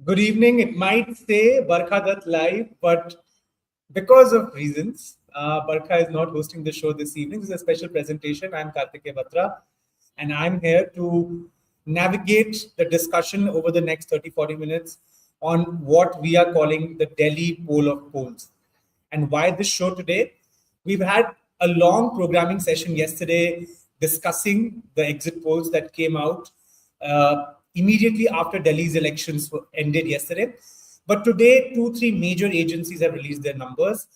Good evening. It might say Barkha Dutt live, but because of reasons, Barkha is not hosting the show this evening. This is a special presentation. I'm Kartikeya Batra, and I'm here to navigate the discussion over the next 30-40 minutes on what we are calling the Delhi poll of polls. And why this show today? We've had a long programming session yesterday discussing the exit polls that came out immediately after Delhi's elections ended yesterday. But today, two, three major agencies have released their numbers,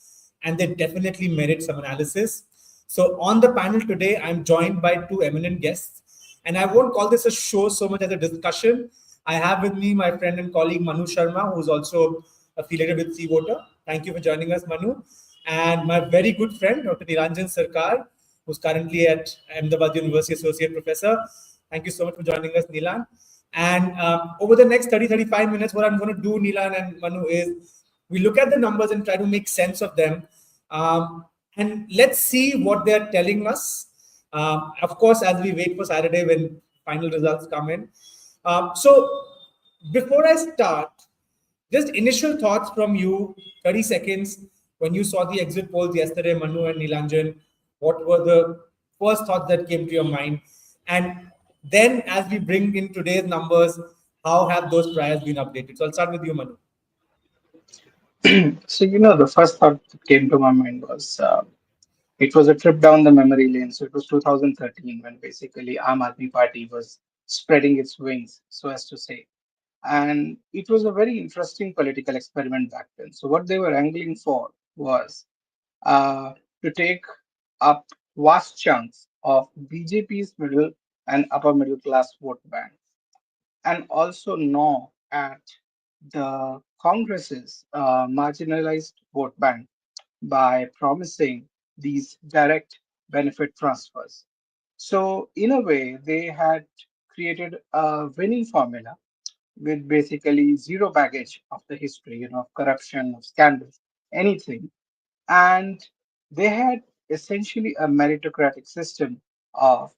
and they definitely merit some analysis. So on the panel today, I'm joined by two eminent guests, and I won't call this a show so much as a discussion. I have with me my friend and colleague Manu Sharma, who's also affiliated with Sea Voter. Thank you for joining us, Manu. And my very good friend, Dr. Nilanjan Sarkar, who's currently at Ahmedabad University Associate Professor. Thank you so much for joining us, Nilan. And over the next 30-35 minutes, what I'm going to do, Nilan and Manu, is we look at the numbers and try to make sense of them. And let's see what they're telling us. Of course, as we wait for Saturday when final results come in. So before I start, just initial thoughts from you, 30 seconds. When you saw the exit polls yesterday, Manu and Nilanjan, what were the first thoughts that came to your mind? And then as we bring in today's numbers, how have those priors been updated? So I'll start with you, Manu. So, the first thought that came to my mind was it was a trip down the memory lane. So it was 2013 when basically Aam Aadmi Party was spreading its wings, so as to say. And it was a very interesting political experiment back then. So what they were angling for was to take up vast chunks of BJP's middle and upper middle class vote bank and also gnaw at the Congress's marginalized vote bank by promising these direct benefit transfers. So, in a way, they had created a winning formula with basically zero baggage of the history, of corruption, of scandals, anything. And they had essentially a meritocratic system of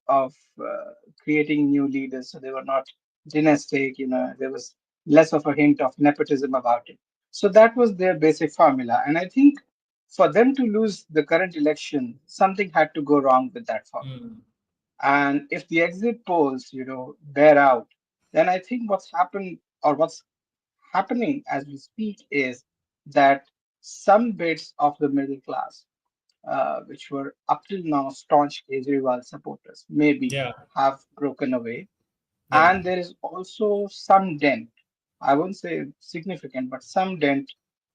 creating new leaders. So they were not dynastic, there was less of a hint of nepotism about it. So that was their basic formula. And I think for them to lose the current election, something had to go wrong with that formula. And if the exit polls, bear out, then I think what's happened or what's happening as we speak is that some bits of the middle class, which were up till now staunch Kejriwal supporters, maybe Yeah. have broken away. Yeah. And there is also some dent, I won't say significant, but some dent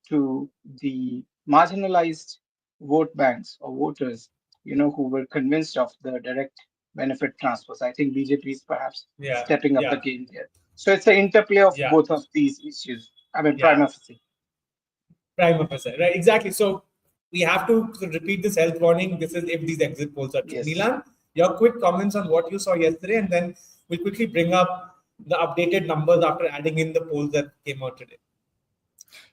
to the marginalized vote banks or voters, who were convinced of the direct benefit transfers. I think BJP is perhaps Yeah. stepping up the Yeah. game there. So it's an interplay of Yeah. both of these issues. I mean, Yeah. prima facie. Prime officer. Right. Exactly. So we have to repeat this health warning. This is if these exit polls are true. Yes. Nilan, your quick comments on what you saw yesterday, and then we'll quickly bring up the updated numbers after adding in the polls that came out today.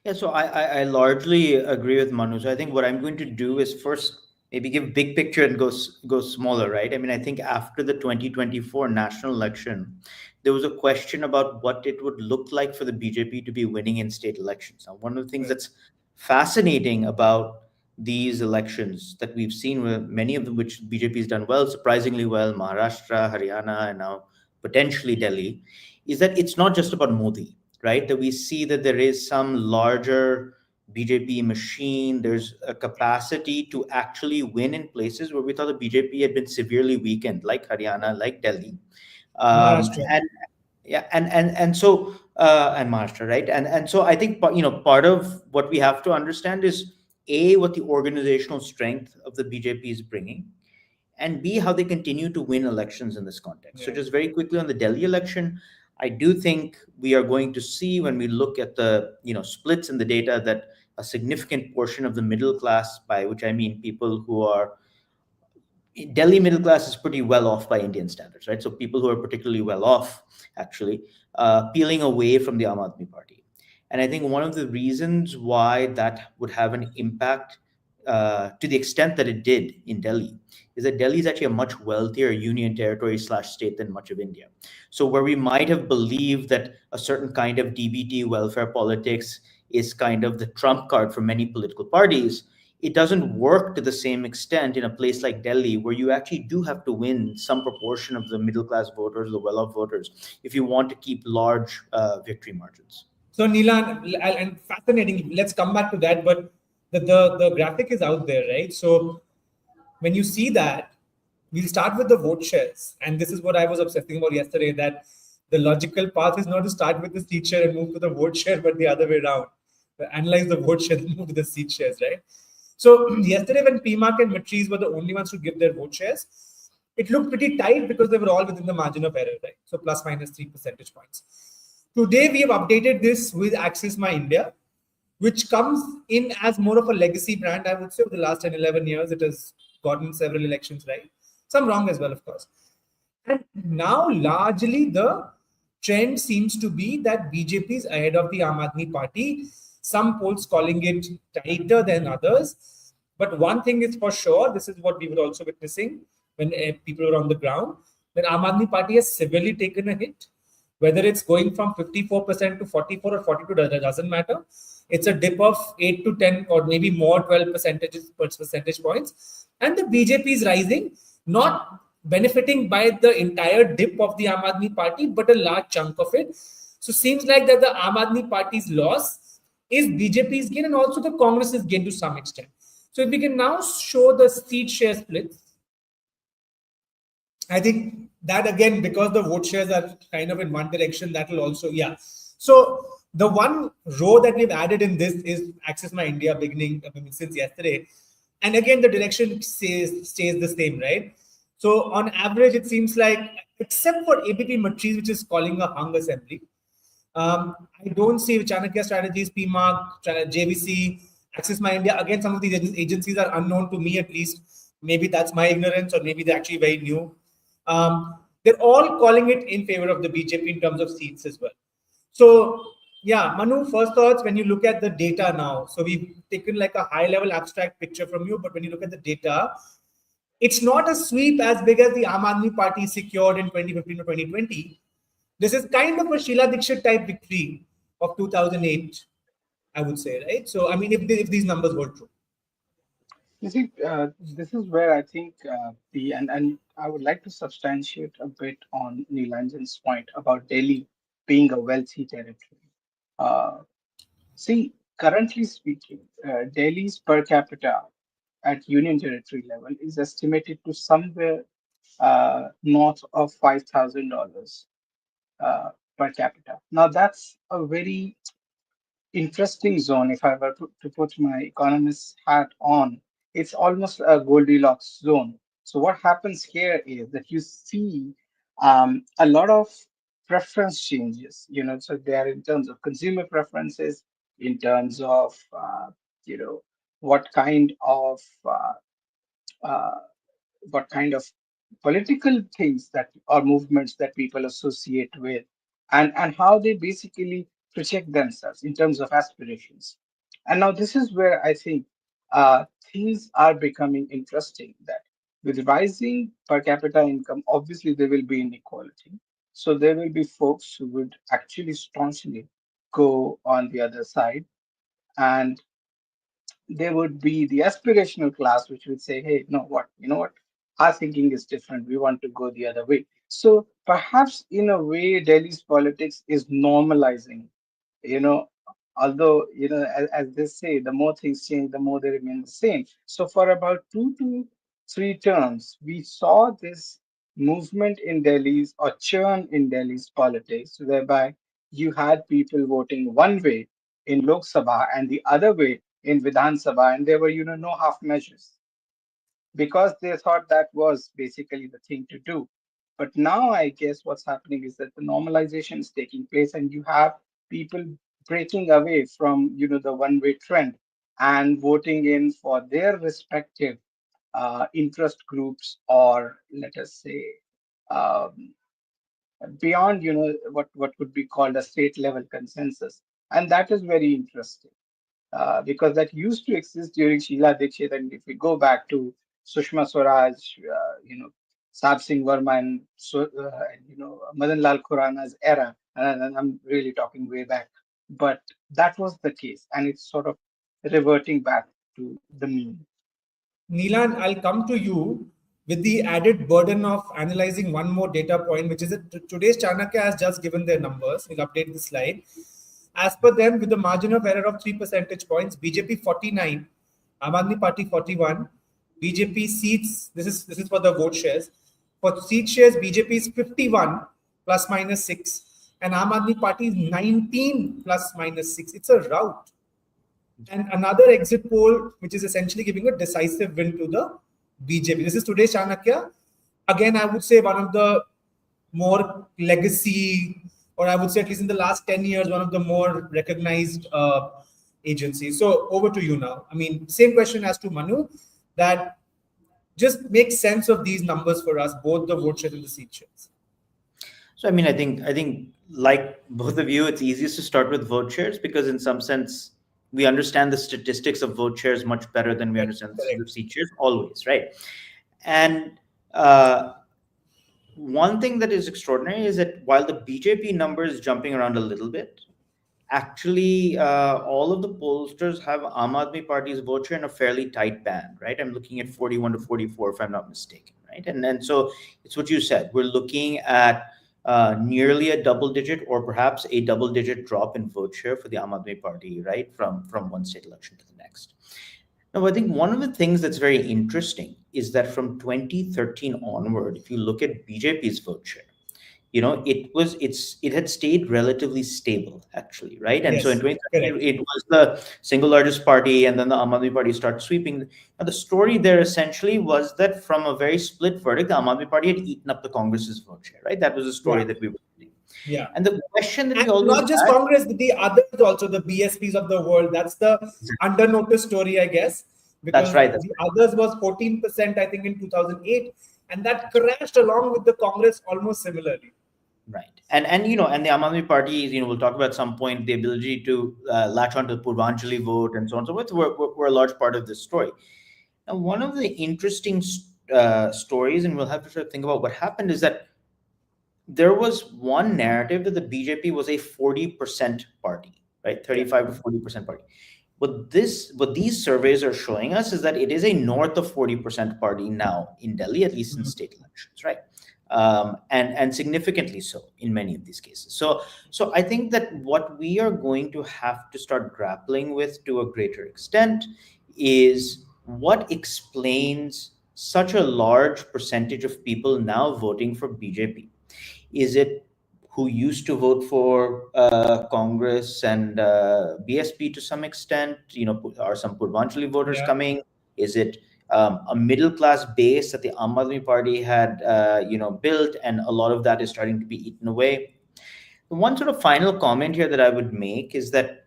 Yeah, so I largely agree with Manu. So I think what I'm going to do is first maybe give big picture and go smaller, right? I mean, I think after the 2024 national election, there was a question about what it would look like for the BJP to be winning in state elections. Now, one of the things that's fascinating about these elections that we've seen, many of them which BJP has done well, surprisingly well, Maharashtra, Haryana, and now potentially Delhi, is that it's not just about Modi, right? That we see that there is some larger BJP machine. There's a capacity to actually win in places where we thought the BJP had been severely weakened, like Haryana, like Delhi, Maharashtra. and yeah, and so and Maharashtra, right? And so I think part of what we have to understand is what the organizational strength of the BJP is bringing, and B, how they continue to win elections in this context. So Yeah. just very quickly on the Delhi election, I do think we are going to see when we look at the splits in the data that a significant portion of the middle class, by which I mean people who are Delhi middle class, is pretty well off by Indian standards, right? So people who are particularly well off, actually, peeling away from the Aam Aadmi Party. And I think one of the reasons why that would have an impact to the extent that it did in Delhi is that Delhi is actually a much wealthier union territory slash state than much of India. So where we might have believed that a certain kind of DBT welfare politics is kind of the trump card for many political parties, it doesn't work to the same extent in a place like Delhi, where you actually do have to win some proportion of the middle class voters, the well off voters, if you want to keep large victory margins. So Nilan, and fascinating. Let's come back to that. But the graphic is out there, right? So when you see that, we'll start with the vote shares, and this is what I was obsessing about yesterday. That the logical path is not to start with the seat share and move to the vote share, but the other way around. Analyze the vote share and move to the seat shares, right? So yesterday, when PMARC and Matriz were the only ones to give their vote shares, it looked pretty tight because they were all within the margin of error, right? So plus minus 3 percentage points. Today, we have updated this with Axis My India, which comes in as more of a legacy brand, I would say. Over the last 10, 11 years, it has gotten several elections right. Some wrong as well, of course. And now, largely, the trend seems to be that BJP is ahead of the Aam Aadmi Party. Some polls calling it tighter than others. But one thing is for sure, this is what we were also witnessing when people were on the ground, that Aam Aadmi Party has severely taken a hit. Whether it's going from 54% to 44 or 42, doesn't matter. It's a dip of 8 to 10 or maybe more 12 percentage points. And the BJP is rising, not benefiting by the entire dip of the Aam Aadmi Party, but a large chunk of it. So seems like that the Aam Aadmi Party's loss is BJP's gain and also the Congress's gain to some extent. So if we can now show the seat share splits, I think that again, because the vote shares are kind of in one direction, that will also, yeah. So the one row that we've added in this is Axis My India beginning since yesterday. And again, the direction stays the same, right? So on average, it seems like, except for AAP Matriz, which is calling a hung assembly, I don't see Chanakya Strategies, PMARC, JVC, Axis My India. Again, some of these agencies are unknown to me at least. Maybe that's my ignorance, or maybe they're actually very new. They're all calling it in favor of the BJP in terms of seats as well. So, yeah, Manu, first thoughts when you look at the data now. So we've taken like a high-level abstract picture from you, but when you look at the data, it's not a sweep as big as the Aam Aadmi Party secured in 2015 or 2020. This is kind of a Sheila Dikshit type victory of 2008, I would say, right? So, I mean, if these numbers hold true. You see, this is where I think and I would like to substantiate a bit on Nilanjan's point about Delhi being a wealthy territory. Uh, See, currently speaking, Delhi's per capita at Union Territory level is estimated to somewhere north of $5,000 uh, per capita. Now, that's a very interesting zone. If I were to put my economist hat on, it's almost a Goldilocks zone. So what happens here is that you see a lot of preference changes. So they are in terms of consumer preferences, in terms of what kind of uh, what kind of political things that or movements that people associate with, and how they basically project themselves in terms of aspirations. And now this is where I think things are becoming interesting, that with rising per capita income, obviously there will be inequality. So there will be folks who would actually staunchly go on the other side, and there would be the aspirational class which would say, hey, no, what, our thinking is different, we want to go the other way. So perhaps in a way Delhi's politics is normalizing, you know although as they say, the more things change, the more they remain the same. So for about 2 to 3 terms we saw this movement in Delhi's, or churn in Delhi's politics, whereby you had people voting one way in Lok Sabha and the other way in Vidhan Sabha, and there were no half measures, because they thought that was basically the thing to do. But now I guess what's happening is that the normalization is taking place, and you have people breaking away from the one-way trend and voting in for their respective interest groups, or let us say um, beyond what would be called a state level consensus. And that is very interesting, because that used to exist during Sheila Dikshit. And if we go back to Sushma Swaraj, Saab Singh Verma, and Madan Lal Khurana's era. And I'm really talking way back, but that was the case, and it's sort of reverting back to the mean. Neelan, I'll come to you with the added burden of analyzing one more data point, which is that today's Chanakya has just given their numbers. We'll update the slide. As per them, with the margin of error of 3 percentage points, BJP 49, Aam Aadmi Party 41, BJP seats, this is for the vote shares. For seat shares, BJP is 51 plus minus 6, and Aam Aadmi Party is 19 plus minus 6. It's a rout. And another exit poll, which is essentially giving a decisive win to the BJP. This is today's Chanakya. Again, I would say one of the more legacy, or I would say at least in the last 10 years, one of the more recognized agencies. So over to you now. I mean, same question as to Manu, that just make sense of these numbers for us, both the vote shares and the seat shares. So, I mean, I think like both of you, it's easiest to start with vote shares because in some sense, we understand the statistics of vote shares much better than we understand the statistics of seat shares always, right? And one thing that is extraordinary is that while the BJP number is jumping around a little bit, actually all of the pollsters have Aam Aadmi Party's vote share in a fairly tight band, right? I'm looking at 41 to 44, if I'm not mistaken, right? And so it's what you said. We're looking at nearly a double digit or perhaps a double digit drop in vote share for the Aam Aadmi Party, right? From one state election to the next. Now, I think one of the things that's very interesting is that from 2013 onward, if you look at BJP's vote share, it had stayed relatively stable, actually, right? And so in 2013, it was the single largest party, and then the Aam Aadmi Party started sweeping. Now, the story there essentially was that from a very split verdict, the Aam Aadmi Party had eaten up the Congress's vote share, right? That was the story that we were getting. Yeah. And the question that and we always not just Congress, the others also, the BSPs of the world. That's the under notice story, I guess. Because that's right. The others was 14%, I think, in 2008, and that crashed along with the Congress almost similarly. Right. And the Aam Aadmi Party, we'll talk about at some point, the ability to latch onto the Purvanchali vote and so on and so forth, were a large part of this story. Now, one of the interesting stories, and we'll have to sort of think about what happened, is that there was one narrative that the BJP was a 40% party, right? 35 to 40% party. What these surveys are showing us is that it is a north of 40% party now in Delhi, at least in state elections, right? And significantly so in many of these cases. So I think that what we are going to have to start grappling with to a greater extent is what explains such a large percentage of people now voting for BJP. Is it who used to vote for Congress and BSP to some extent? Are some Purvanchali voters coming? Is it a middle class base that the Aam Aadmi Party had, built, and a lot of that is starting to be eaten away? The one sort of final comment here that I would make is that,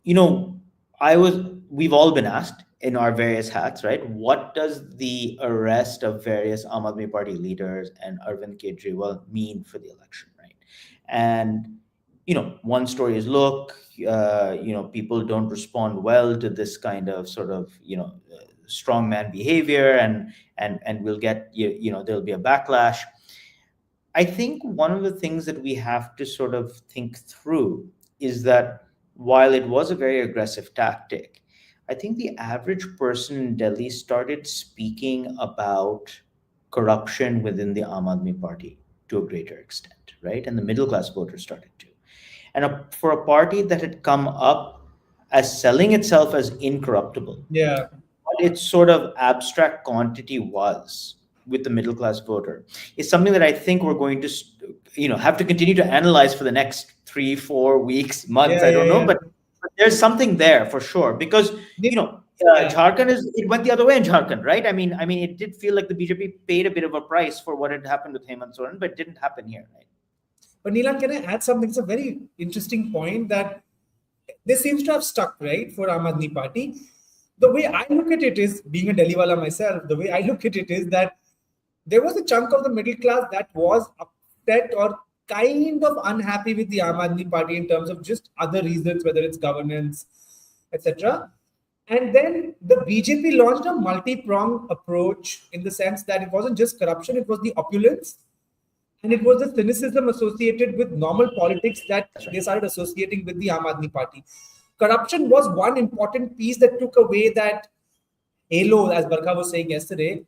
we've all been asked in our various hats, right? What does the arrest of various Aam Aadmi Party leaders and Arvind Kejriwal mean for the election, right? And one story is, look, people don't respond well to this kind of sort of strongman behavior, and we'll get there'll be a backlash. I think one of the things that we have to sort of think through is that while it was a very aggressive tactic, I think the average person in Delhi started speaking about corruption within the Aam Aadmi Party to a greater extent, right? And the middle class voters started to. And for a party that had come up as selling itself as incorruptible, what its sort of abstract quantity was with the middle class voter is something that I think we're going to, have to continue to analyze for the next 3-4 weeks, months. I don't know, but there's something there for sure, because Jharkhand it went the other way in Jharkhand, right? I mean, it did feel like the BJP paid a bit of a price for what had happened with Hemant Soren, but it didn't happen here, right? But Neelan, can I add something? It's a very interesting point that this seems to have stuck, right, for Aam Aadmi Party. The way I look at it is, being a Delhiwala myself, the way I look at it is that there was a chunk of the middle class that was upset or kind of unhappy with the Aam Aadmi Party in terms of just other reasons, whether it's governance, etc. And then the BJP launched a multi-pronged approach in the sense that it wasn't just corruption, it was the opulence and it was the cynicism associated with normal politics that they started associating with the Aam Aadmi Party. Corruption was one important piece that took away that halo, as Barkha was saying yesterday,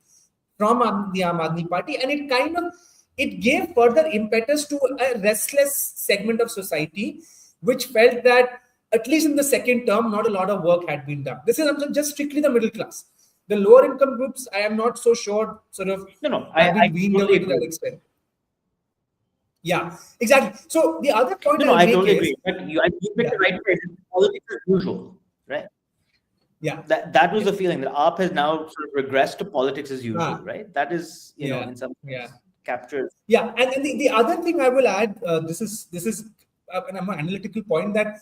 from the Aam Aadmi Party, and it gave further impetus to a restless segment of society, which felt that at least in the second term, not a lot of work had been done. This is just strictly the middle class. The lower income groups, I am not so sure, sort of, I been weaned totally away to that agree. extent. Yeah, exactly. So the other point No, I'll I make totally is, agree. But you picked the right phrase. Politics as usual, right? yeah, That was the feeling that AAP has now sort of regressed to politics as usual, Ah. right? That is, Yeah, in some yeah. sense captures. Yeah, and the other thing I will add, this is an analytical point, that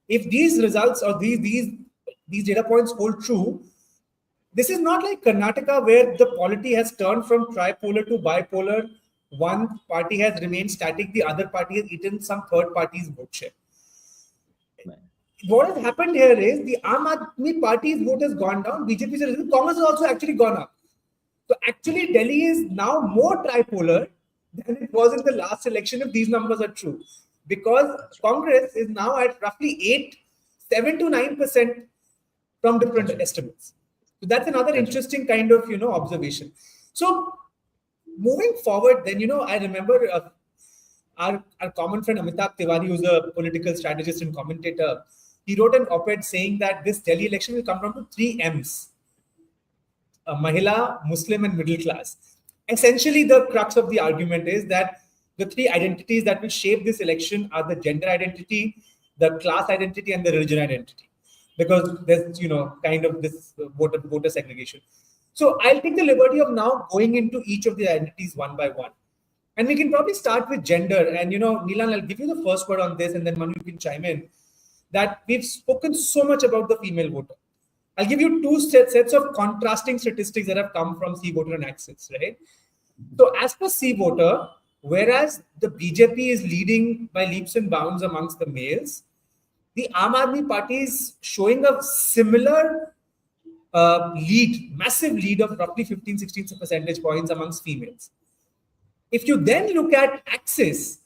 if these results or these data points hold true, this is not like Karnataka where the polity has turned from tripolar to bipolar. One party has remained static, the other party has eaten some third party's vote share. Right. What has happened here is the Aam Aadmi Party's vote has gone down, BJP's has risen, Congress has also actually gone up. So actually, Delhi is now more tripolar than it was in the last election, if these numbers are true, because Congress is now at roughly 7 to 9% from different estimates. So that's another interesting kind of observation. So moving forward, then I remember our common friend Amitabh Tiwari, who's a political strategist and commentator, he wrote an op-ed saying that this Delhi election will come down to 3 M's: Mahila, Muslim, and middle class. Essentially, the crux of the argument is that the three identities that will shape this election are the gender identity, the class identity, and the religion identity, because there's kind of this voter segregation. So I'll take the liberty of now going into each of the identities one by one, and we can probably start with gender. And Nilan, I'll give you the first word on this, and then Manu, you can chime in. That we've spoken so much about the female voter. I'll give you two sets of contrasting statistics that have come from C Voter and Axis, right? So as per C Voter, whereas the BJP is leading by leaps and bounds amongst the males, the Aam Aadmi Party is showing a similar massive lead of roughly 15, 16 percentage points amongst females. If you then look at Axis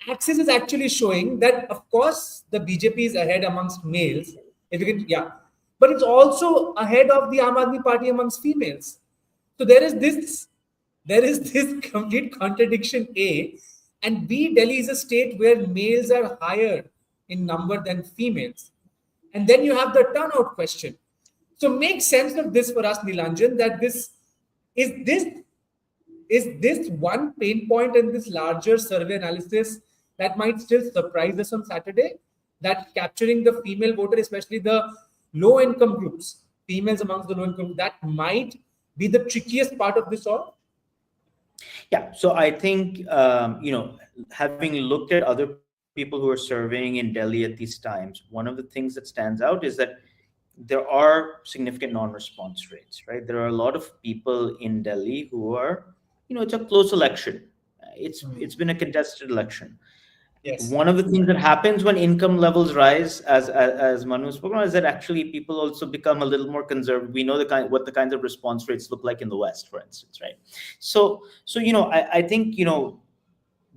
is actually showing that, of course, the BJP is ahead amongst males. If you can, yeah. But it's also ahead of the Aam Aadmi Party amongst females. So there is this complete contradiction, A. And B, Delhi is a state where males are higher in number than females. And then you have the turnout question. So make sense of this for us, Nilanjan, that this is one pain point in this larger survey analysis that might still surprise us on Saturday, that capturing the female voter, especially the low-income groups, females amongst the low-income, that might be the trickiest part of this all? Yeah, so I think, having looked at other people who are surveying in Delhi at these times, one of the things that stands out is that there are significant non-response rates, right? There are a lot of people in Delhi who are, it's a close election. It's been a contested election. Yes. One of the things that happens when income levels rise, as Manu spoke about, is that actually people also become a little more conservative. We know what the kinds of response rates look like in the West, for instance, right? So I think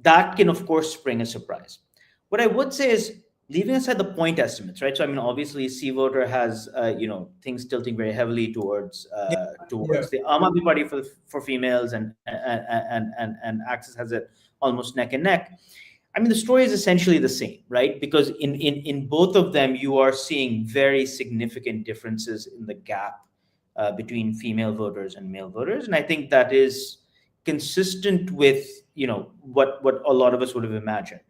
that can of course spring a surprise. What I would say is, leaving aside the point estimates, right? So I mean, obviously, C Voter has things tilting very heavily towards the Aam Aadmi Party for females, and Axis has it almost neck and neck. I mean, the story is essentially the same, right? Because in both of them, you are seeing very significant differences in the gap between female voters and male voters, and I think that is consistent with what a lot of us would have imagined.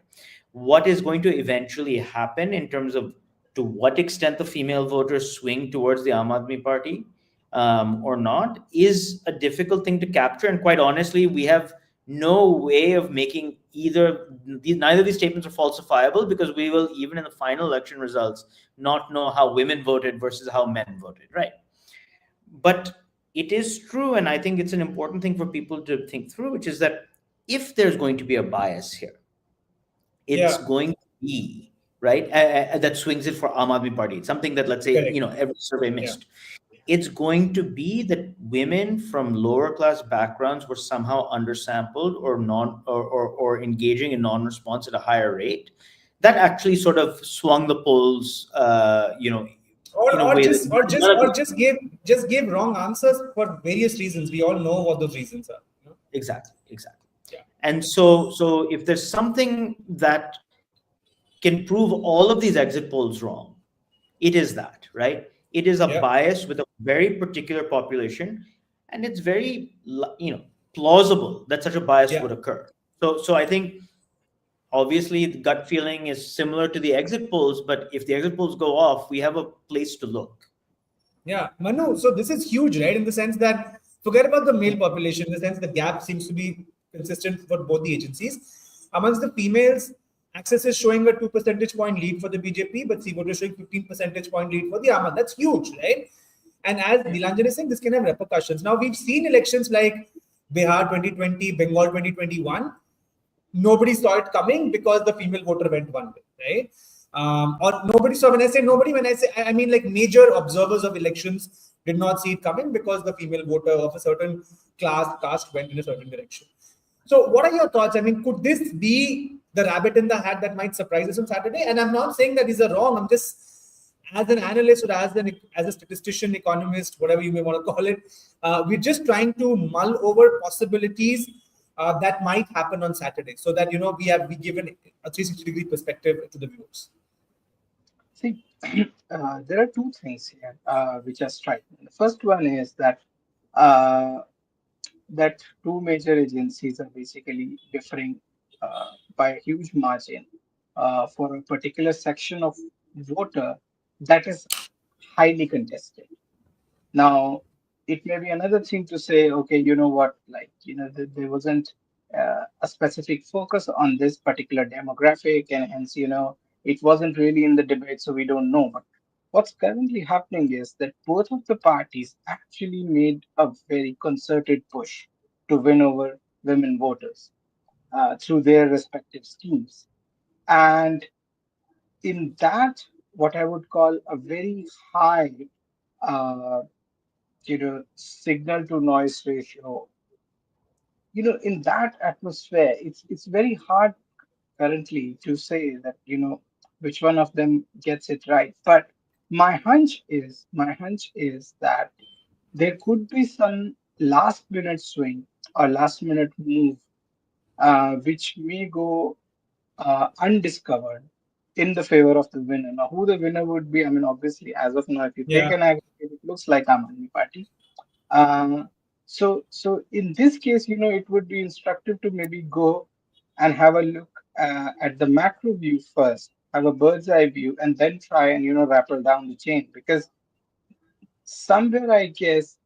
What is going to eventually happen in terms of to what extent the female voters swing towards the Aam Aadmi Party or not is a difficult thing to capture, and quite honestly, we have no way of making neither of these statements are falsifiable, because we will, even in the final election results, not know how women voted versus how men voted, right? But it is true, and I think it's an important thing for people to think through, which is that if there's going to be a bias here, it's going to be right? That swings it for Aam Aadmi Party. It's something that, let's say, Correct. every survey missed. It's going to be that women from lower class backgrounds were somehow undersampled or or engaging in non-response at a higher rate. That actually sort of swung the polls, in a Or way that just none of these. just gave wrong answers for various reasons. We all know what those reasons are. Exactly. Yeah. And so if there's something that can prove all of these exit polls wrong, it is that, right? It is a Yeah. bias with a very particular population, and it's very, plausible that such a bias Yeah. would occur. So I think obviously the gut feeling is similar to the exit polls, but if the exit polls go off, we have a place to look. Yeah, Manu. So this is huge, right? In the sense that forget about the male population. In the sense the gap seems to be consistent for both the agencies. Amongst the females, Access is showing a 2 percentage point lead for the BJP, but C vote is showing 15 percentage point lead for the Aam. That's huge, right? And as Nilanjan is saying, this can have repercussions. Now we've seen elections like Bihar 2020, Bengal 2021. Nobody saw it coming because the female voter went one way, right? Or nobody saw. When I say, I mean like major observers of elections did not see it coming because the female voter of a certain caste went in a certain direction. So, what are your thoughts? I mean, could this be the rabbit in the hat that might surprise us on Saturday? And I'm not saying that these are wrong. I'm just, as an analyst or as a statistician, economist, whatever you may want to call it, we're just trying to mull over possibilities that might happen on Saturday, so that we given a 360-degree perspective to the viewers. See, there are two things here which are striking. The first one is uh, that two major agencies are basically differing by a huge margin for a particular section of voter that is highly contested. Now, it may be another thing to say, okay, you know what, there wasn't a specific focus on this particular demographic, and hence, it wasn't really in the debate, so we don't know. But what's currently happening is that both of the parties actually made a very concerted push to win over women voters through their respective schemes. And in that, what I would call a very high uh, signal to noise ratio, in that atmosphere, it's very hard currently to say that, which one of them gets it right. But my hunch is that there could be some last minute swing or last minute move, which may go undiscovered in the favor of the winner. Now, who the winner would be, I mean, obviously, as of now, if you take Yeah, an aggregate, it looks like Aam Aadmi Party. Uh, so in this case, it would be instructive to maybe go and have a look at the macro view first, have a bird's eye view, and then try and rappel down the chain, because somewhere I guess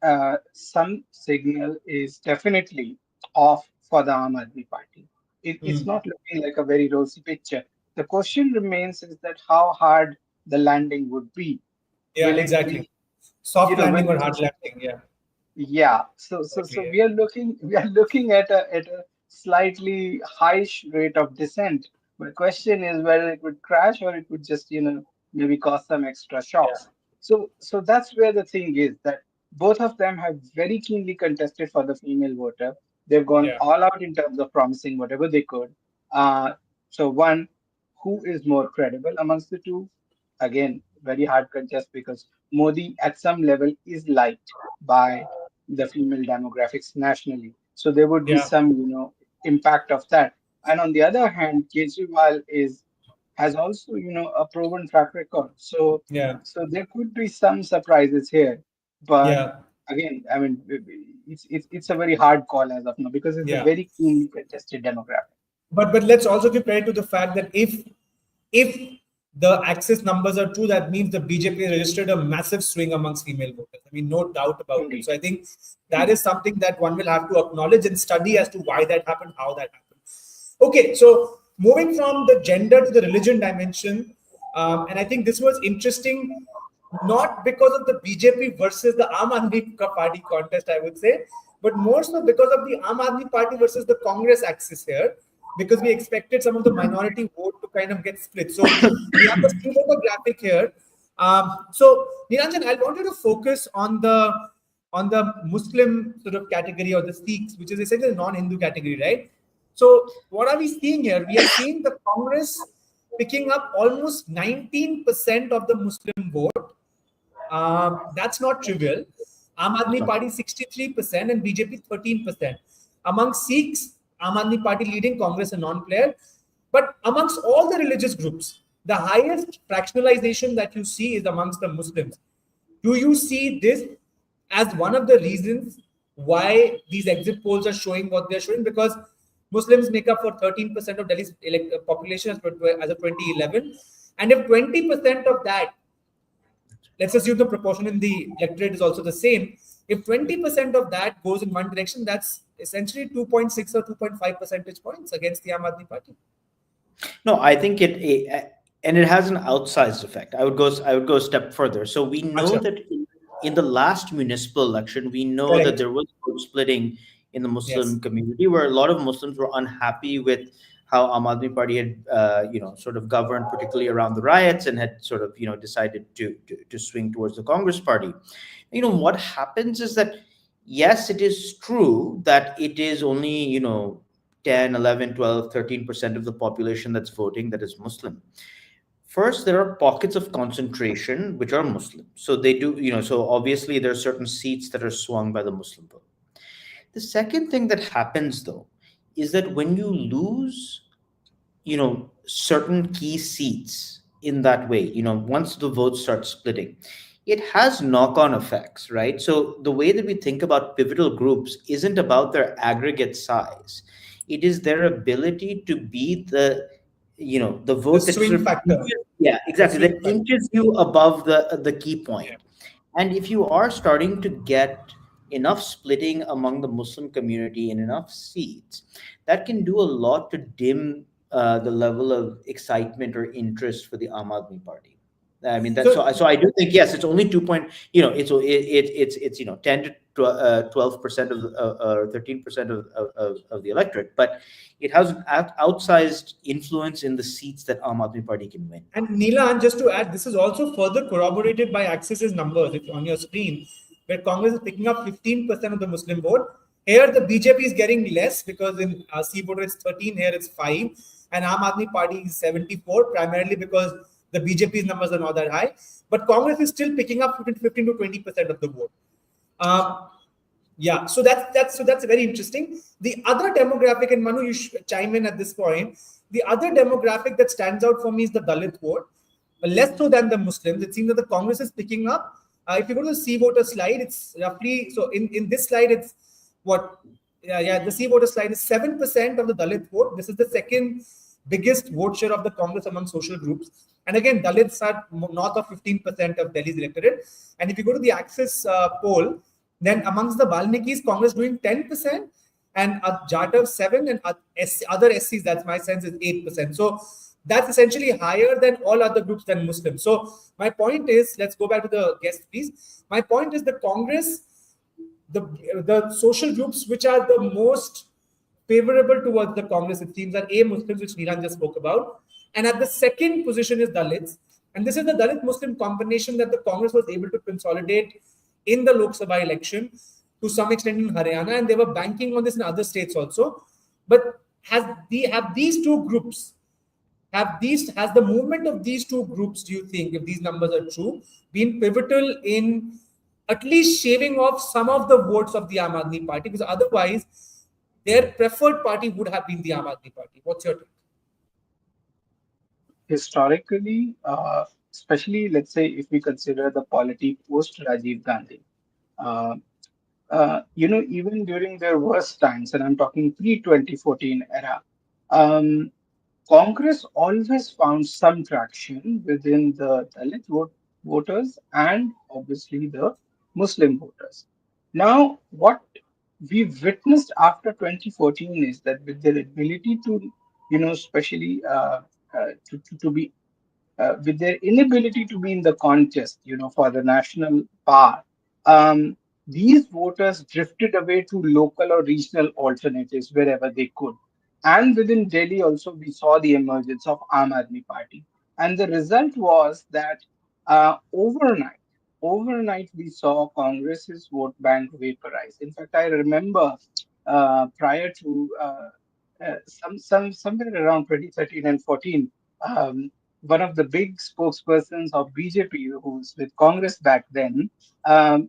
some signal is definitely off for the Aam Aadmi Party. It's Mm. not looking like a very rosy picture. The question remains is that how hard the landing would be. Yeah, Will it exactly. be, Soft will landing or it hard landing. Yeah, Yeah, so exactly. we are looking at a slightly high rate of descent. But question is whether it would crash or it would just maybe cause some extra Yeah, shocks. So that's where the thing is, that both of them have very keenly contested for the female voter. They've gone yeah, all out in terms of promising whatever they could. Uh, so one, who is more credible amongst the two? Again, very hard contest, because Modi at some level is liked by the female demographics nationally. So there would be yeah, some, impact of that. And on the other hand, Kejriwal has also, a proven track record. So yeah, so there could be some surprises here. But yeah, again, I mean, it's a very hard call as of now, because it's a yeah. very keenly contested demographic. But let's also give credit to the fact that if the access numbers are true, that means the BJP registered a massive swing amongst female voters. I mean, no doubt about it. Indeed. So I think that is something that one will have to acknowledge and study as to why that happened, how that happened. Okay, so moving from the gender to the religion dimension, and I think this was interesting, not because of the BJP versus the Aam Aadmi Party contest, I would say, but more so because of the Aam Aadmi Party versus the Congress axis here, because we expected some of the minority vote to kind of get split. So we have the similar graphic here. So Nilanjan, I want you to focus on the Muslim sort of category, or the Sikhs, which is essentially the non-Hindu category, right? So what are we seeing here? We are seeing the Congress picking up almost 19% of the Muslim vote. That's not trivial. Aam Aadmi Party 63% and BJP 13%. Among Sikhs, Aam Aadmi Party leading, Congress a non-player. But amongst all the religious groups, the highest fractionalization that you see is amongst the Muslims. Do you see this as one of the reasons why these exit polls are showing what they're showing? Because Muslims make up for 13% of Delhi's population as of 2011. And if 20% of that, let's assume the proportion in the electorate is also the same. If 20% of that goes in one direction, that's essentially 2.6 or 2.5 percentage points against the Aam Aadmi Party. No, I think and it has an outsized effect. I would go a step further. So we know that in the last municipal election, we know that there was vote splitting in the Muslim community, where a lot of Muslims were unhappy with how Aam Aadmi Party had, sort of governed, particularly around the riots, and had sort of, decided to swing towards the Congress Party. What happens is that, yes, it is true that it is only, 10, 11, 12, 13% of the population that's voting that is Muslim. First, there are pockets of concentration which are Muslim. So they do, so obviously there are certain seats that are swung by the Muslim vote. The second thing that happens, though, is that when you lose, certain key seats in that way, once the votes start splitting, it has knock-on effects, right? So the way that we think about pivotal groups isn't about their aggregate size. It is their ability to be the vote the swing factor. Yeah, exactly. That inches you above the key point. Yeah. And if you are starting to get enough splitting among the Muslim community in enough seats, that can do a lot to dim the level of excitement or interest for the Aam Aadmi Party. I mean, that's so I do think, yes, it's only 2 10 to 12% or 13% of the electorate, but it has an outsized influence in the seats that Aam Aadmi Party can win. And Neelan, just to add, this is also further corroborated by Axis's numbers on your screen, where Congress is picking up 15% of the Muslim vote. Here, the BJP is getting less because in C voter it's 13, here it's 5, and Aam Aadmi Party is 74, primarily because the BJP's numbers are not that high. But Congress is still picking up 15 to 20% of the vote. So that's very interesting. The other demographic, and Manu, you should chime in at this point. The other demographic that stands out for me is the Dalit vote, less so than the Muslims. It seems that the Congress is picking up. If you go to the C voter slide, it's roughly, so in this slide, it's what? The C voter slide is 7% of the Dalit vote. This is the second biggest vote share of the Congress among social groups. And again, Dalits are north of 15% of Delhi's electorate. And if you go to the Axis poll, then amongst the Balmikis, Congress doing 10%, and Jatav 7%, and other SCs, that's my sense, is 8%. So that's essentially higher than all other groups than Muslims. So my point is, let's go back to the guest, please. My point is the Congress, the social groups which are the most favorable towards the Congress, it seems, are Muslims, which Nilan just spoke about. And at the second position is Dalits. And this is the Dalit-Muslim combination that the Congress was able to consolidate in the Lok Sabha election to some extent in Haryana. And they were banking on this in other states also. But has the movement of these two groups, do you think, if these numbers are true, been pivotal in at least shaving off some of the votes of the Aam Aadmi Party? Because otherwise, their preferred party would have been the Aam Aadmi Party. What's your take? Historically, especially, let's say, if we consider the polity post Rajiv Gandhi, even during their worst times, and I'm talking pre-2014 era, Congress always found some traction within the Dalit voters and obviously the Muslim voters. Now, what we've witnessed after 2014 is that with their ability to, especially to be, with their inability to be in the contest, for the national power, these voters drifted away to local or regional alternatives wherever they could. And within Delhi also, we saw the emergence of Aam Aadmi Party. And the result was that overnight, we saw Congress's vote bank vaporize. In fact, I remember prior to somewhere around 2013 and 14, um, one of the big spokespersons of BJP, who was with Congress back then,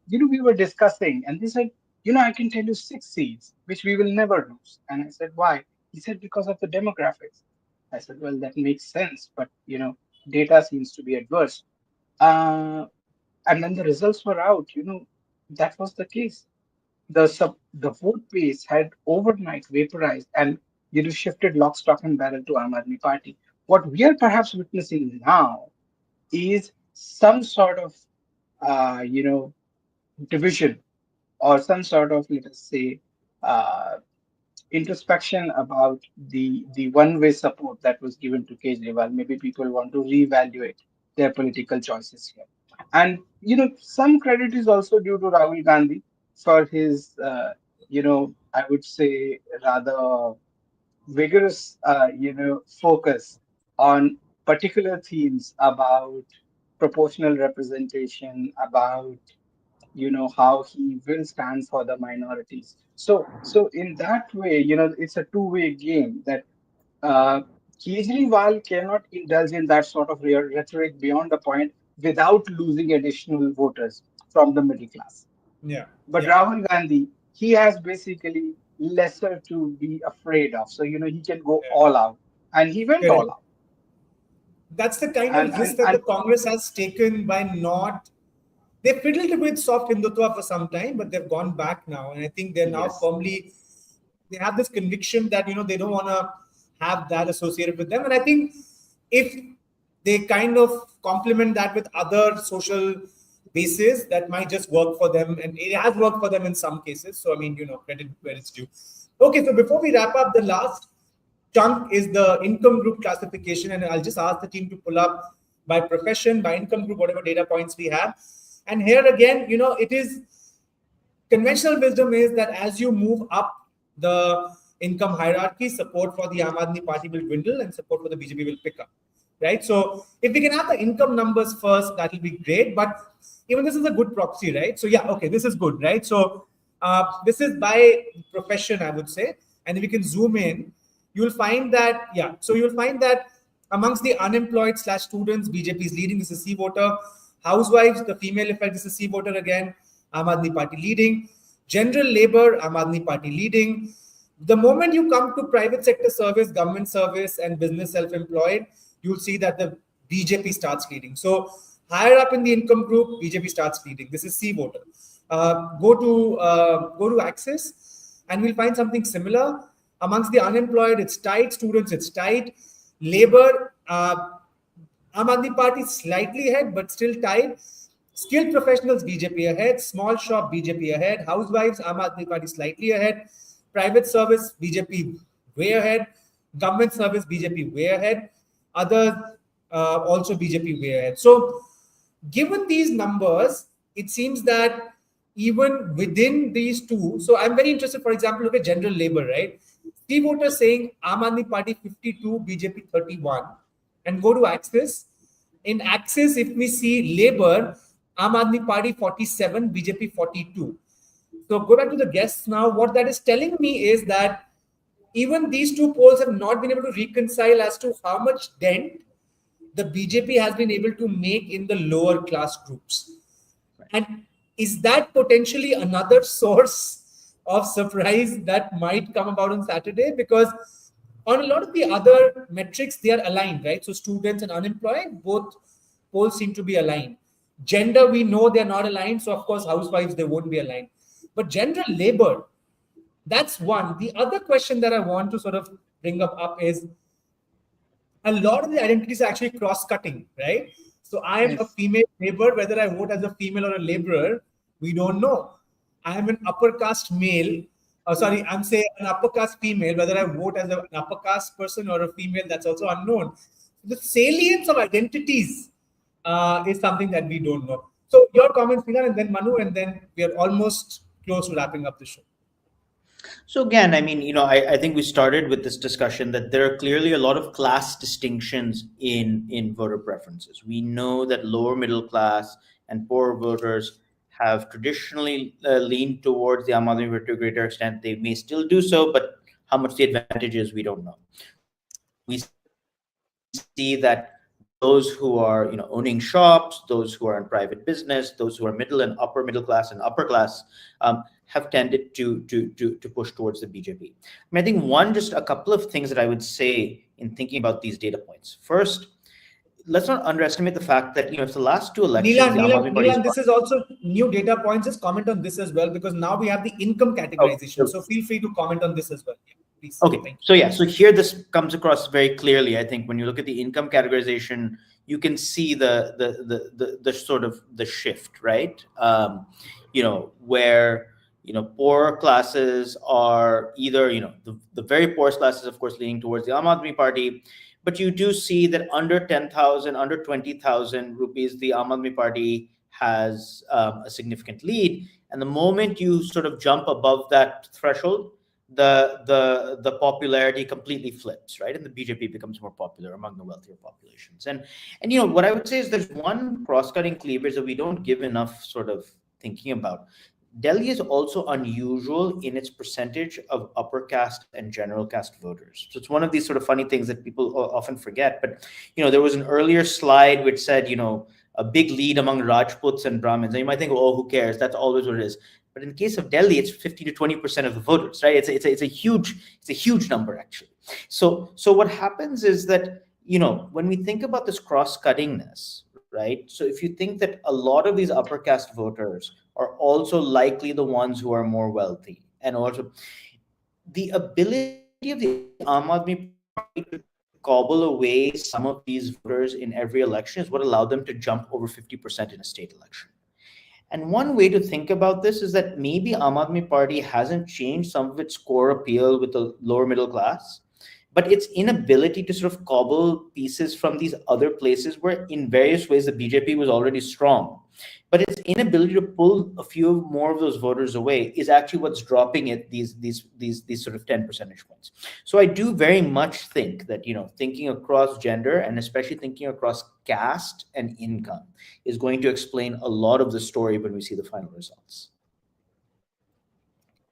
we were discussing, and they said, I can tell you 6 seats, which we will never lose. And I said, why? He said, because of the demographics. I said, well, that makes sense, but data seems to be adverse. Uh, and when the results were out, that was the case. The vote base had overnight vaporized and shifted lock, stock, and barrel to Aam Aadmi Party. What we are perhaps witnessing now is some sort of division, or some sort of, let us say, uh, introspection about the one-way support that was given to Kejriwal. Maybe people want to reevaluate their political choices here. And some credit is also due to Rahul Gandhi for his I would say rather vigorous focus on particular themes about proportional representation, about how he will stand for the minorities. So in that way, it's a two-way game, that uh, Kejriwal cannot indulge in that sort of rhetoric beyond the point without losing additional voters from the middle class. Yeah, But yeah, Rahul Gandhi, he has basically lesser to be afraid of. So he can go yeah. all out, and he went Correct. all out. That's the kind And of risk and that the and Congress has taken by not. They fiddled with soft Hindutva for some time, but they've gone back now, and I think they're now yes, firmly. They have this conviction that they don't want to have that associated with them, and I think if they kind of complement that with other social bases, that might just work for them, and it has worked for them in some cases. So I mean, credit where it's due. Okay, so before we wrap up, the last chunk is the income group classification, and I'll just ask the team to pull up by profession, by income group, whatever data points we have. And here again, it is conventional wisdom is that as you move up the income hierarchy, support for the Aam Aadmi Party will dwindle and support for the BJP will pick up. Right. So if we can have the income numbers first, that will be great. But even this is a good proxy, right? So yeah, okay, this is good, right? So this is by profession, I would say. And if we can zoom in, you'll find that, yeah, so you'll find that amongst the unemployed slash students, BJP is leading. This is C voter. Housewives, the female effect, this is C voter again. Aam Aadmi Party leading. General labor, Aam Aadmi Party leading. The moment you come to private sector service, government service, and business self-employed, you'll see that the BJP starts leading. So higher up in the income group, BJP starts leading. This is C voter. Go to Axis, and we'll find something similar. Amongst the unemployed, it's tight. Students, it's tight. Labor, Aam Aadmi Party slightly ahead, but still tight. Skilled professionals, BJP ahead. Small shop, BJP ahead. Housewives, Aam Aadmi Party slightly ahead. Private service, BJP way ahead. Government service, BJP way ahead. Others, also BJP way ahead. So, given these numbers, it seems that even within these two, so I'm very interested, for example, look at general labor, right? C voters saying Aam Aadmi Party 52, BJP 31, and go to Axis. In Axis, if we see labor, Aam Aadmi Party 47, BJP 42. So go back to the guests now. What that is telling me is that even these two polls have not been able to reconcile as to how much dent the BJP has been able to make in the lower class groups. And is that potentially another source of surprise that might come about on Saturday? Because on a lot of the other metrics, they are aligned, right? So students and unemployed, both polls seem to be aligned. Gender, we know they're not aligned. So of course, housewives, they won't be aligned. But general labor, that's one. The other question that I want to sort of bring up is a lot of the identities are actually cross-cutting, right? So I am a yes, female laborer, whether I vote as a female or a laborer, we don't know. I am an upper caste male, sorry, I'm saying an upper caste female, whether I vote as an upper caste person or a female, that's also unknown. The salience of identities is something that we don't know. So your comments, Milan, and then Manu, and then we are almost close to wrapping up the show. So again, I mean, I think we started with this discussion that there are clearly a lot of class distinctions in voter preferences. We know that lower middle class and poor voters have traditionally leaned towards the Aam Aadmi Party to a greater extent. They may still do so, but how much the advantage is, we don't know. We see that those who are, owning shops, those who are in private business, those who are middle and upper middle class and upper class, have tended to push towards the BJP. I mean, I think just a couple of things that I would say in thinking about these data points. First, let's not underestimate the fact that if the last two elections, the Aam Aadmi Party has Neelan, this is also new data points. Just comment on this as well, because now we have the income categorization. So feel free to comment on this as well. Yeah, please. Okay, so yeah, so here this comes across very clearly. I think when you look at the income categorization, you can see the sort of the shift, right? Where poorer classes are either the very poorest classes, of course, leaning towards the Aam Aadmi Party, but you do see that under 10,000, under 20,000 rupees, the Aam Aadmi Party has a significant lead. And the moment you sort of jump above that threshold, the popularity completely flips, right? And the BJP becomes more popular among the wealthier populations. And what I would say is there's one cross-cutting cleavage that we don't give enough sort of thinking about. Delhi is also unusual in its percentage of upper caste and general caste voters. So it's one of these sort of funny things that people often forget. But there was an earlier slide which said a big lead among Rajputs and Brahmins, and you might think, oh, who cares? That's always what it is. But in the case of Delhi, it's 50 to 20% of the voters, right? It's a huge number actually. So what happens is that when we think about this cross-cuttingness, right? So if you think that a lot of these upper caste voters are also likely the ones who are more wealthy, and also the ability of the Aam Aadmi Party to cobble away some of these voters in every election is what allowed them to jump over 50% in a state election. And one way to think about this is that maybe Aam Aadmi Party hasn't changed some of its core appeal with the lower middle class, but its inability to sort of cobble pieces from these other places where in various ways the BJP was already strong. But its inability to pull a few more of those voters away is actually what's dropping it these sort of 10 percentage points. So I do very much think that thinking across gender and especially thinking across caste and income is going to explain a lot of the story when we see the final results.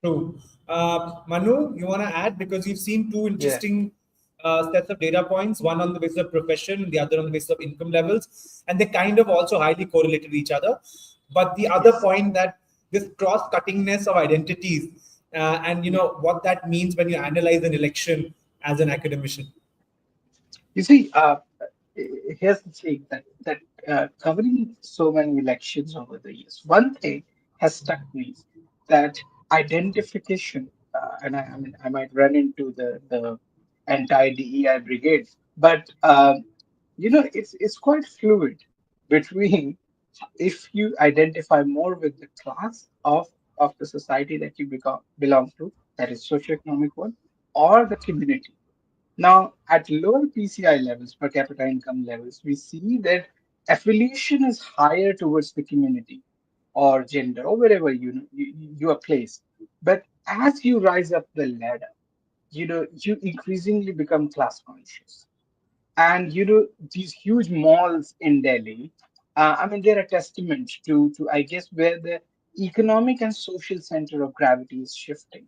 True. Manu, you want to add, because you've seen two interesting sets of data points, one on the basis of profession, the other on the basis of income levels, and they kind of also highly correlated with each other. But the other point, that this cross-cuttingness of identities and what that means when you analyze an election as an academician. You see, here's the thing that covering so many elections over the years, one thing has stuck me, that identification, and I mean, I might run into the anti-DEI brigade, but it's quite fluid between if you identify more with the class of the society that you belong to, that is socioeconomic one, or the community. Now, at lower PCI levels, per capita income levels, we see that affiliation is higher towards the community or gender or wherever you are placed. But as you rise up the ladder, you increasingly become class conscious. And these huge malls in Delhi, I mean, they're a testament to I guess where the economic and social center of gravity is shifting.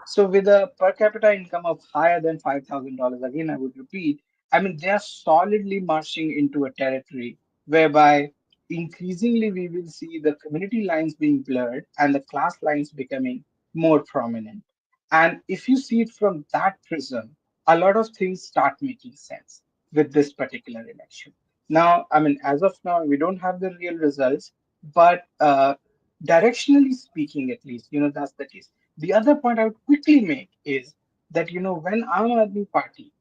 So with a per capita income of higher than $5,000, again, I would repeat, I mean, they are solidly marching into a territory whereby increasingly we will see the community lines being blurred and the class lines becoming more prominent. And if you see it from that prism, a lot of things start making sense with this particular election. Now, I mean, as of now, we don't have the real results, but directionally speaking, at least, that's the case. The other point I would quickly make is that, when Aam Aadmi Party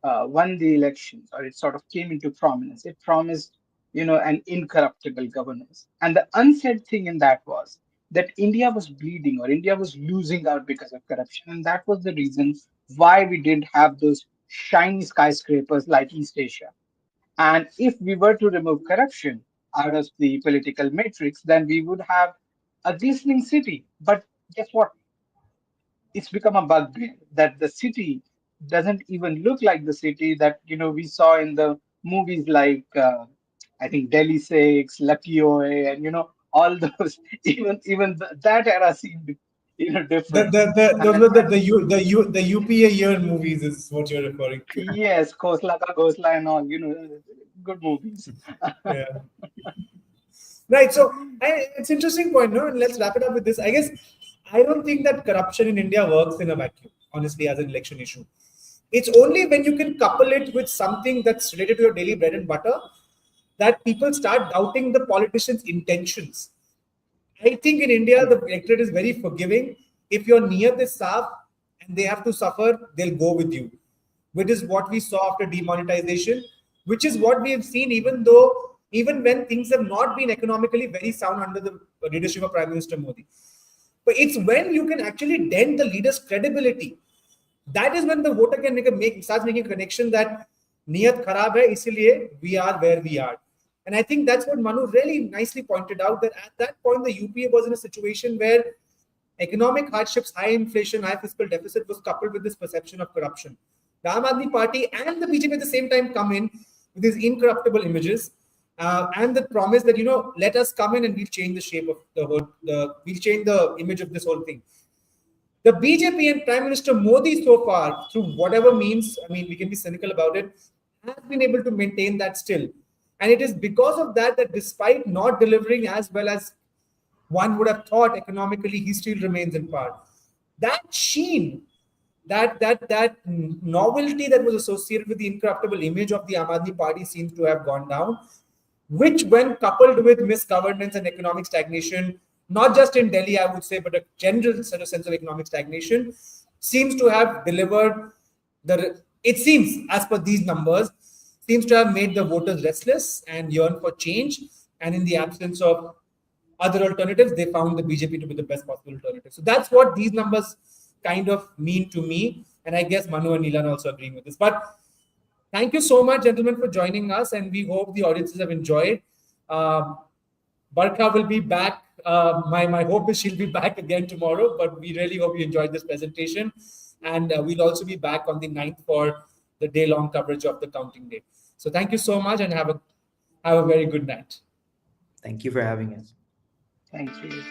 won the elections, or it sort of came into prominence, it promised, an incorruptible governance. And the unsaid thing in that was that India was bleeding or India was losing out because of corruption. And that was the reason why we didn't have those shiny skyscrapers like East Asia. And if we were to remove corruption out of the political matrix, then we would have a glistening city. But guess what? it's become a bugbear that the city doesn't even look like the city that we saw in the movies like I think Delhi Six, Lucky Oe, and all those. That era seemed different. Those were And the UPA year movies is what you're referring to. yes, Khosla Ka Ghosla and all, good movies. Yeah. Right. So it's interesting point, no? And let's wrap it up with this. I guess I don't think that corruption in India works in a vacuum, honestly, as an election issue. It's only when you can couple it with something that's related to your daily bread and butter that people start doubting the politicians' intentions. I think in India, the electorate is very forgiving. If your niyat is saaf and they have to suffer, they'll go with you, which is what we saw after demonetization, which is what we have seen even when things have not been economically very sound under the leadership of Prime Minister Modi. But it's when you can actually dent the leader's credibility. That is when the voter can starts making a connection that niyat kharab hai, isliye we are where we are. And I think that's what Manu really nicely pointed out, that at that point, the UPA was in a situation where economic hardships, high inflation, high fiscal deficit was coupled with this perception of corruption. The Aam Aadmi Party and the BJP at the same time come in with these incorruptible images and the promise that, let us come in and we'll change the shape of we'll change the image of this whole thing. The BJP and Prime Minister Modi so far, through whatever means, I mean, we can be cynical about it, has been able to maintain that still. And it is because of that despite not delivering as well as one would have thought economically, he still remains in power. That sheen, that novelty that was associated with the incorruptible image of the Aam Aadmi Party seems to have gone down, which when coupled with misgovernance and economic stagnation, not just in Delhi, I would say, but a general sense of economic stagnation, seems to have delivered it seems, as per these numbers, seems to have made the voters restless and yearn for change. And in the absence of other alternatives, they found the BJP to be the best possible alternative. So that's what these numbers kind of mean to me. And I guess Manu and Nilan also agreeing with this. But thank you so much, gentlemen, for joining us. And we hope the audiences have enjoyed. Barkha will be back. My hope is she'll be back again tomorrow. But we really hope you enjoyed this presentation. And we'll also be back on the 9th for the day-long coverage of the counting day. So thank you so much and have a very good night. Thank you for having us. Thank you.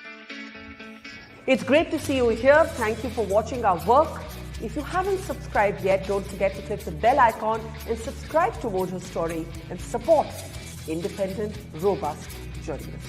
It's great to see you here. Thank you for watching our work. If you haven't subscribed yet, don't forget to click the bell icon and subscribe to Mojo Story and support independent, robust journalism.